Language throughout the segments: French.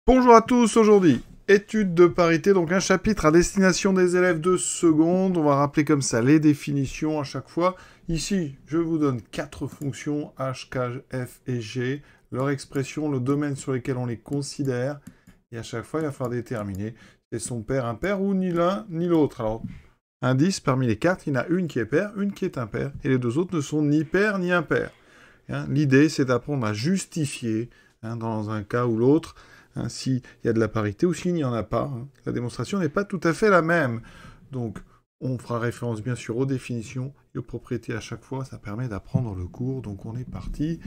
Bonjour à tous, aujourd'hui, étude de parité, donc un chapitre à destination des élèves de seconde. On va rappeler comme ça les définitions à chaque fois. Ici, je vous donne 4 fonctions, h, k, f et g, leur expression, le domaine sur lequel on les considère. Et à chaque fois, il va falloir déterminer si elles sont paires, impaires ou ni l'un ni l'autre. Alors, indice, parmi les 4, il y en a une qui est paire, une qui est impaire, et les deux autres ne sont ni paires ni impaires. L'idée, c'est d'apprendre à justifier, dans un cas ou l'autre, s'il y a de la parité ou s'il n'y en a pas. La démonstration n'est pas tout à fait la même. Donc, on fera référence bien sûr aux définitions et aux propriétés à chaque fois. Ça permet d'apprendre le cours. Donc, on est parti.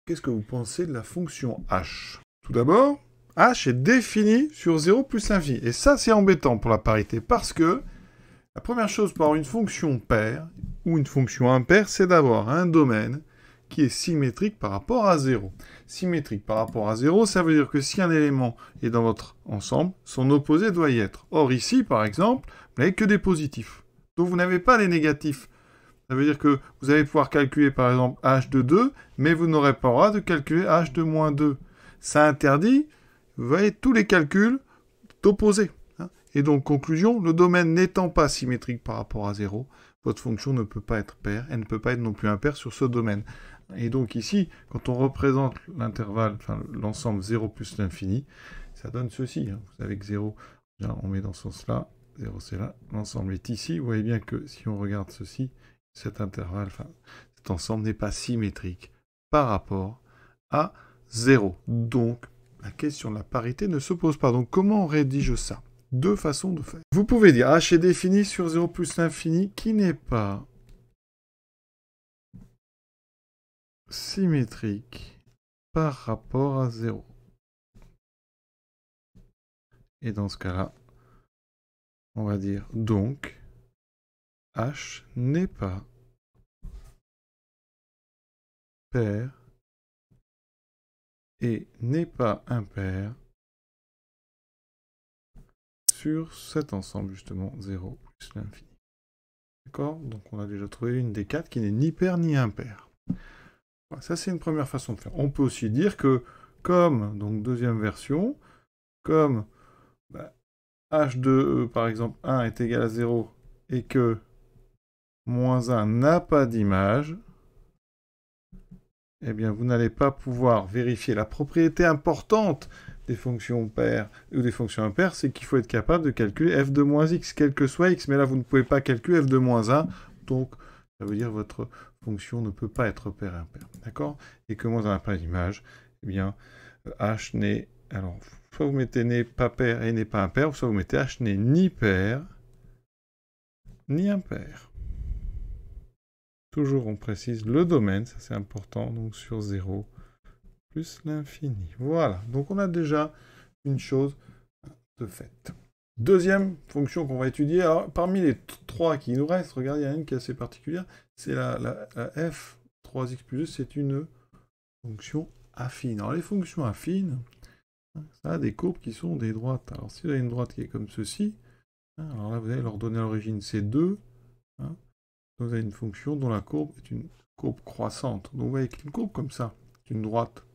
Qu'est-ce que vous pensez de la fonction h? Tout d'abord, h est défini sur 0 plus l'infini. Et ça, c'est embêtant pour la parité parce que la première chose pour avoir une fonction paire ou une fonction impaire, c'est d'avoir un domaine qui est symétrique par rapport à 0. Symétrique par rapport à 0, ça veut dire que si un élément est dans votre ensemble, son opposé doit y être. Or ici, par exemple, vous n'avez que des positifs. Donc vous n'avez pas les négatifs. Ça veut dire que vous allez pouvoir calculer par exemple h de 2, mais vous n'aurez pas le droit de calculer h de moins 2. Ça interdit, vous voyez, tous les calculs d'opposés. Et donc, conclusion, le domaine n'étant pas symétrique par rapport à 0, votre fonction ne peut pas être paire, elle ne peut pas être non plus impaire sur ce domaine. Et donc ici, quand on représente l'intervalle, enfin l'ensemble 0 plus l'infini, ça donne ceci. Vous savez que 0, on met dans ce sens-là, 0 c'est là, l'ensemble est ici. Vous voyez bien que si on regarde ceci, cet intervalle, enfin cet ensemble n'est pas symétrique par rapport à 0. Donc, la question de la parité ne se pose pas. Donc, comment on rédige ça? Deux façons de faire. Vous pouvez dire h est défini sur 0 plus l'infini qui n'est pas symétrique par rapport à 0. Et dans ce cas-là, on va dire donc h n'est pas paire et n'est pas impair sur cet ensemble justement 0 plus l'infini. D'accord? Donc on a déjà trouvé une des 4 qui n'est ni paire ni impair. Voilà, ça c'est une première façon de faire. On peut aussi dire que comme, donc deuxième version, comme h de par exemple 1 est égal à 0 et que moins 1 n'a pas d'image, eh bien vous n'allez pas pouvoir vérifier la propriété importante des fonctions paires ou des fonctions impaires, c'est qu'il faut être capable de calculer f de moins x, quel que soit x, mais là vous ne pouvez pas calculer f de moins 1, donc ça veut dire que votre fonction ne peut pas être paire et impaire, d'accord? Et que moins 1 n'a pas d'image, eh bien h n'est... Alors, soit vous mettez n'est pas paire et n'est pas impair, soit vous mettez h n'est ni paire, ni impair. Toujours on précise le domaine, ça c'est important, donc sur 0 plus l'infini. Voilà, donc on a déjà une chose de faite. Deuxième fonction qu'on va étudier, alors parmi les 3 qui nous restent, regardez, il y en a une qui est assez particulière, c'est la f 3x plus 2, c'est une fonction affine. Alors les fonctions affines, ça a des courbes qui sont des droites. Alors si vous avez une droite qui est comme ceci, alors là vous allez leur donner à l'origine ces 2, vous avez une fonction dont la courbe est une courbe croissante. Donc vous voyez qu'une courbe comme ça, c'est une droite.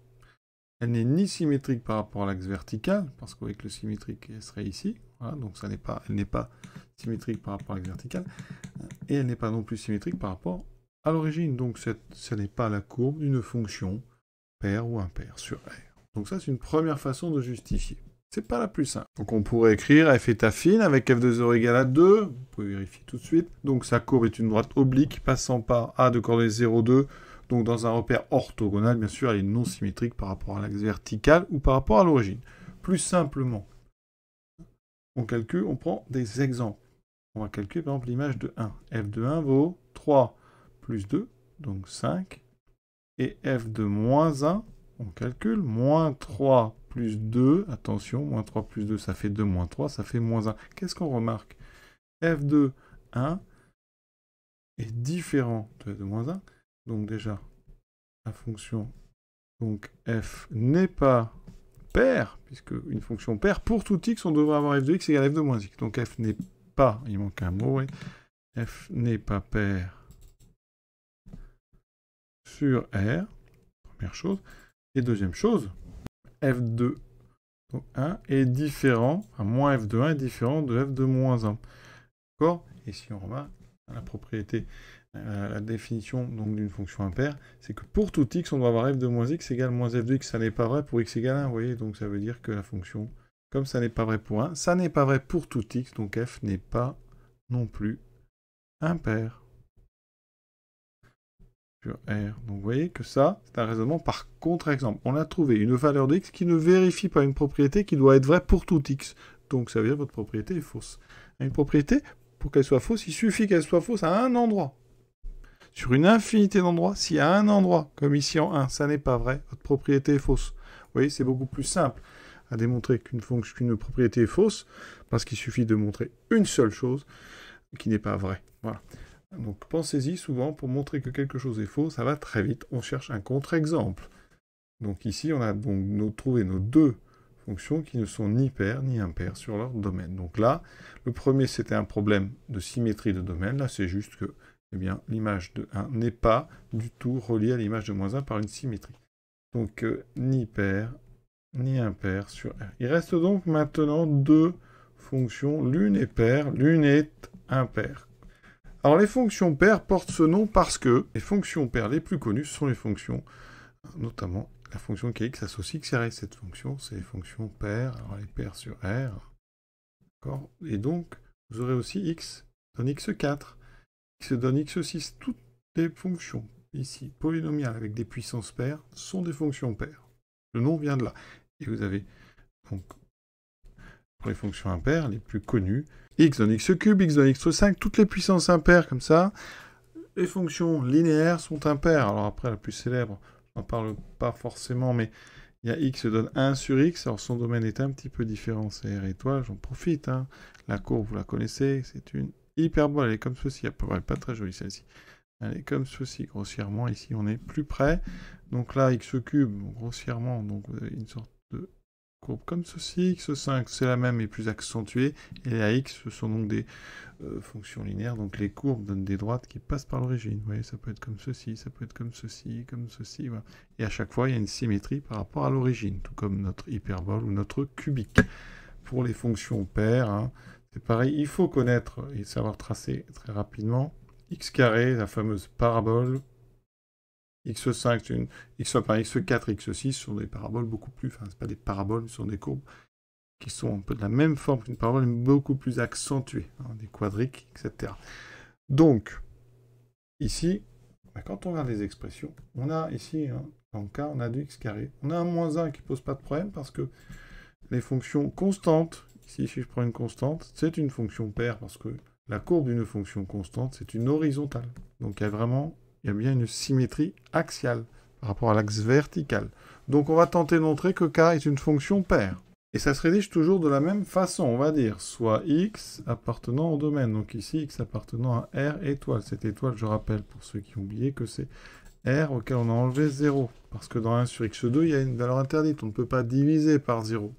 Elle n'est ni symétrique par rapport à l'axe vertical, parce que vous voyez que le symétrique serait ici. Voilà, donc elle n'est pas symétrique par rapport à l'axe vertical. Et elle n'est pas non plus symétrique par rapport à l'origine. Donc ce n'est pas la courbe d'une fonction paire ou impaire sur R. Donc ça, c'est une première façon de justifier. C'est pas la plus simple. Donc on pourrait écrire f est affine avec f de 0 égale à 2. Vous pouvez vérifier tout de suite. Donc sa courbe est une droite oblique passant par A de coordonnées 0, 2. Donc dans un repère orthogonal, bien sûr, elle est non symétrique par rapport à l'axe vertical ou par rapport à l'origine. Plus simplement, on calcule, on prend des exemples. On va calculer par exemple l'image de 1. f de 1 vaut 3 plus 2, donc 5. Et f de moins 1, on calcule, moins 3 plus 2, attention, moins 3 plus 2, ça fait 2, moins 3, ça fait moins 1. Qu'est-ce qu'on remarque? F de 1 est différent de f de moins 1. Donc déjà, la fonction, donc f n'est pas paire, puisque une fonction paire, pour tout x, on devrait avoir f de x égale f de moins x. Donc f n'est pas, il manque un mot, oui. F n'est pas paire sur R, première chose. Et deuxième chose, f de Donc 1 est différent, enfin moins f de 1 est différent de f de moins 1. D'accord? Et si on remarque, la propriété, la définition d'une fonction impaire, c'est que pour tout x, on doit avoir f de moins x égale moins f de x. Ça n'est pas vrai pour x égale 1, vous voyez? Donc ça veut dire que la fonction, comme ça n'est pas vrai pour 1, ça n'est pas vrai pour tout x, donc f n'est pas non plus impair sur R. Donc vous voyez que ça, c'est un raisonnement par contre-exemple. On a trouvé une valeur de x qui ne vérifie pas une propriété qui doit être vraie pour tout x. Donc ça veut dire que votre propriété est fausse. Une propriété, pour qu'elle soit fausse, il suffit qu'elle soit fausse à un endroit. Sur une infinité d'endroits, si à un endroit, comme ici en 1, ça n'est pas vrai, votre propriété est fausse. Vous voyez, c'est beaucoup plus simple à démontrer qu'une propriété est fausse, parce qu'il suffit de montrer une seule chose qui n'est pas vraie. Voilà. Donc pensez-y souvent, pour montrer que quelque chose est faux, ça va très vite. On cherche un contre-exemple. Donc ici, on a donc trouvé nos deux fonctions qui ne sont ni paires ni impaires sur leur domaine. Donc là, le premier, c'était un problème de symétrie de domaine. Là, c'est juste que eh bien, l'image de 1 n'est pas du tout reliée à l'image de moins 1 par une symétrie. Donc ni paire ni impair sur R. Il reste donc maintenant deux fonctions. L'une est paire, l'une est impaire. Alors les fonctions paires portent ce nom parce que les fonctions paires les plus connues sont les fonctions, notamment la fonction kx associe x et cette fonction, c'est les fonctions paires, alors les paires sur R, d'accord? Et donc, vous aurez aussi x donne x4, x donne x6, toutes les fonctions ici, polynomiales avec des puissances paires, sont des fonctions paires. Le nom vient de là. Et vous avez donc, pour les fonctions impaires, les plus connues, x donne x cube, x donne x5, toutes les puissances impaires comme ça. Les fonctions linéaires sont impaires. Alors après, la plus célèbre, je n'en parle pas forcément, mais il y a x donne 1 sur x. Alors son domaine est un petit peu différent, c'est R étoile, j'en profite. Hein. La courbe, vous la connaissez, c'est une hyperbole, elle est comme ceci. Elle n'est pas très jolie celle-ci. Elle est comme ceci, grossièrement. Ici, on est plus près. Donc là, x cube, grossièrement, donc vous avez une sorte de courbe comme ceci. x5, c'est la même mais plus accentuée. Et les ax, ce sont donc des fonctions linéaires. Donc les courbes donnent des droites qui passent par l'origine. Vous voyez, ça peut être comme ceci, ça peut être comme ceci, comme ceci. Voilà. Et à chaque fois, il y a une symétrie par rapport à l'origine, tout comme notre hyperbole ou notre cubique. Pour les fonctions paires, hein, c'est pareil. Il faut connaître et savoir tracer très rapidement x carré, la fameuse parabole. x5, x4, x6 sont des paraboles beaucoup plus... Enfin, ce pas des paraboles, ce sont des courbes qui sont un peu de la même forme qu'une parabole, mais beaucoup plus accentuées. Hein, des quadriques, etc. Donc, ici, quand on regarde les expressions, on a ici, hein, dans le cas, on a du x carré. On a un moins 1 qui ne pose pas de problème parce que les fonctions constantes, ici, si je prends une constante, c'est une fonction paire parce que la courbe d'une fonction constante, c'est une horizontale. Donc il y a bien une symétrie axiale par rapport à l'axe vertical. Donc on va tenter de montrer que k est une fonction paire. Et ça se rédige toujours de la même façon, on va dire, soit x appartenant au domaine. Donc ici, x appartenant à R étoile. Cette étoile, je rappelle, pour ceux qui ont oublié, que c'est R auquel on a enlevé 0. Parce que dans 1 sur x2, il y a une valeur interdite. On ne peut pas diviser par 0.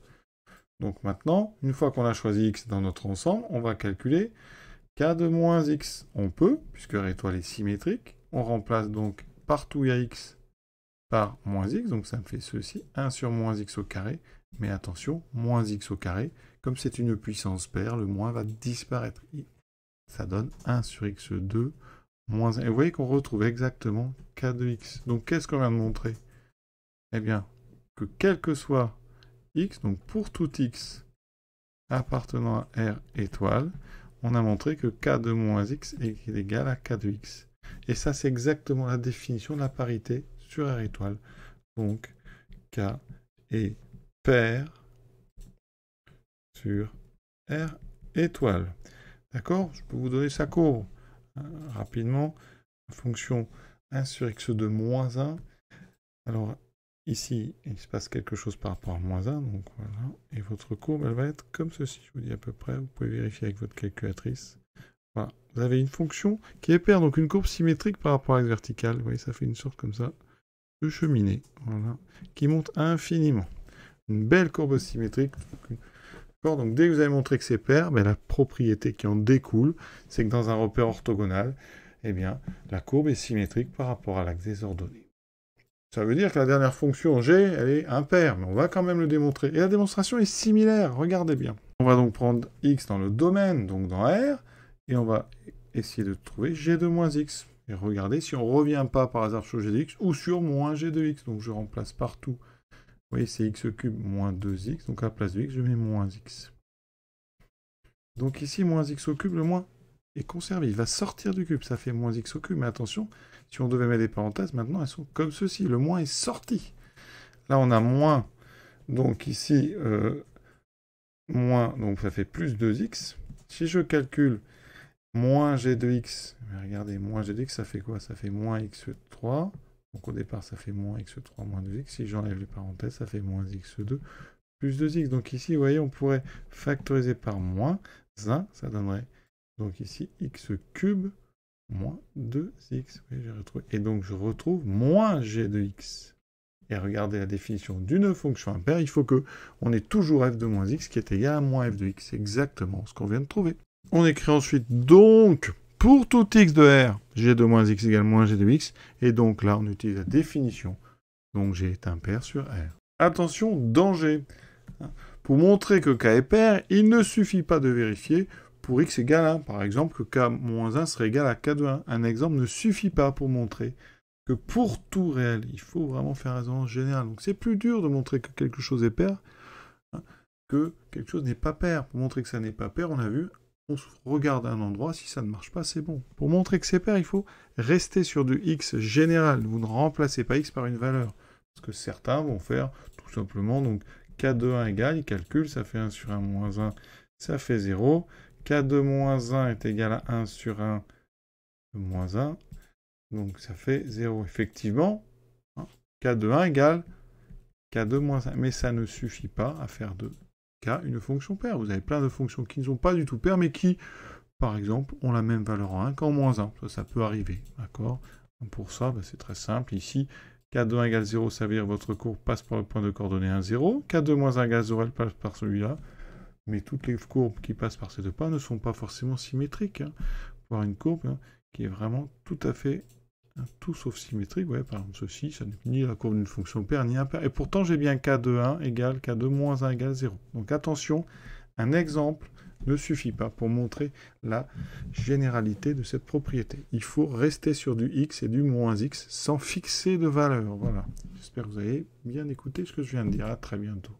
Donc maintenant, une fois qu'on a choisi x dans notre ensemble, on va calculer k de moins x. On peut, puisque R étoile est symétrique. On remplace donc partout où il y a x par moins x. Donc ça me fait ceci, 1 sur moins x au carré. Mais attention, moins x au carré, comme c'est une puissance paire, le moins va disparaître. Ça donne 1 sur x2 moins 1. Et vous voyez qu'on retrouve exactement k de x. Donc qu'est-ce qu'on vient de montrer? Eh bien, que quel que soit x, donc pour tout x appartenant à R étoile, on a montré que k de moins x est égal à k de x. Et ça, c'est exactement la définition de la parité sur R étoile. Donc, k est paire sur R étoile. D'accord? Je peux vous donner sa courbe rapidement. Fonction 1 sur x2 moins 1. Alors, ici, il se passe quelque chose par rapport à moins 1. Donc voilà. Et votre courbe, elle va être comme ceci. Je vous dis à peu près. Vous pouvez vérifier avec votre calculatrice. Voilà. Vous avez une fonction qui est paire, donc une courbe symétrique par rapport à l'axe vertical. Vous voyez, ça fait une sorte comme ça de cheminée. Voilà. Qui monte infiniment. Une belle courbe symétrique. Donc dès que vous avez montré que c'est paire, ben, la propriété qui en découle, c'est que dans un repère orthogonal, eh bien, la courbe est symétrique par rapport à l'axe des ordonnées. Ça veut dire que la dernière fonction g, elle est impaire, mais on va quand même le démontrer. Et la démonstration est similaire, regardez bien. On va donc prendre x dans le domaine, donc dans R, et on va essayer de trouver g de moins x. Et regardez si on ne revient pas par hasard sur g de x ou sur moins g de x. Donc je remplace partout. Vous voyez, c'est x cube moins 2x, donc à la place de x, je mets moins x. Donc ici, moins x au cube, le moins est conservé. Il va sortir du cube, ça fait moins x au cube. Mais attention, si on devait mettre des parenthèses, maintenant elles sont comme ceci. Le moins est sorti. Là, on a moins. Donc ici, moins, donc ça fait plus 2x. Si je calcule moins g de x, regardez, moins g de x, ça fait quoi? Ça fait moins x3. Donc au départ, ça fait moins x3 moins 2x. Si j'enlève les parenthèses, ça fait moins x2 plus 2x. Donc ici, vous voyez, on pourrait factoriser par moins 1. Ça donnerait, donc ici, x cube moins 2x. Oui, j'ai retrouvé. Et donc je retrouve moins g de x. Et regardez la définition d'une fonction impaire. Il faut qu'on ait toujours f de moins x qui est égal à moins f de x. C'est exactement ce qu'on vient de trouver. On écrit ensuite donc... Pour tout x de R, g de moins x égale moins g de x. Et donc là, on utilise la définition. Donc g est impair sur R. Attention, danger. Pour montrer que k est pair, il ne suffit pas de vérifier pour x égale 1. Par exemple, que k moins 1 serait égal à k de 1. Un exemple ne suffit pas pour montrer que pour tout réel, il faut vraiment faire raisonnement général. Donc c'est plus dur de montrer que quelque chose est pair que quelque chose n'est pas pair. Pour montrer que ça n'est pas pair, on a vu... On regarde un endroit, si ça ne marche pas, c'est bon. Pour montrer que c'est pair, il faut rester sur du x général. Vous ne remplacez pas x par une valeur. Parce que certains vont faire tout simplement, donc k de 1 égale, ils calculent, ça fait 1 sur 1 moins 1, ça fait 0. K de moins 1 est égal à 1 sur 1 moins 1, donc ça fait 0. Effectivement, k de 1 égale k de moins 1. Mais ça ne suffit pas à faire de une fonction paire. Vous avez plein de fonctions qui ne sont pas du tout paires, mais qui, par exemple, ont la même valeur en 1 qu'en moins 1. Ça peut arriver, d'accord? Pour ça, c'est très simple. Ici, k de 1 égale 0, ça veut dire que votre courbe passe par le point de coordonnées 1, 0. K de moins 1 égale 0, elle passe par celui-là. Mais toutes les courbes qui passent par ces deux points ne sont pas forcément symétriques. Voir une courbe qui est vraiment tout à fait... tout sauf symétrique, ouais, par exemple ceci, ça n'est ni la courbe d'une fonction paire, ni impaire. Et pourtant, j'ai bien k de 1 égale k de moins 1 égale 0. Donc attention, un exemple ne suffit pas pour montrer la généralité de cette propriété. Il faut rester sur du x et du moins x sans fixer de valeur. Voilà. J'espère que vous avez bien écouté ce que je viens de dire. À très bientôt.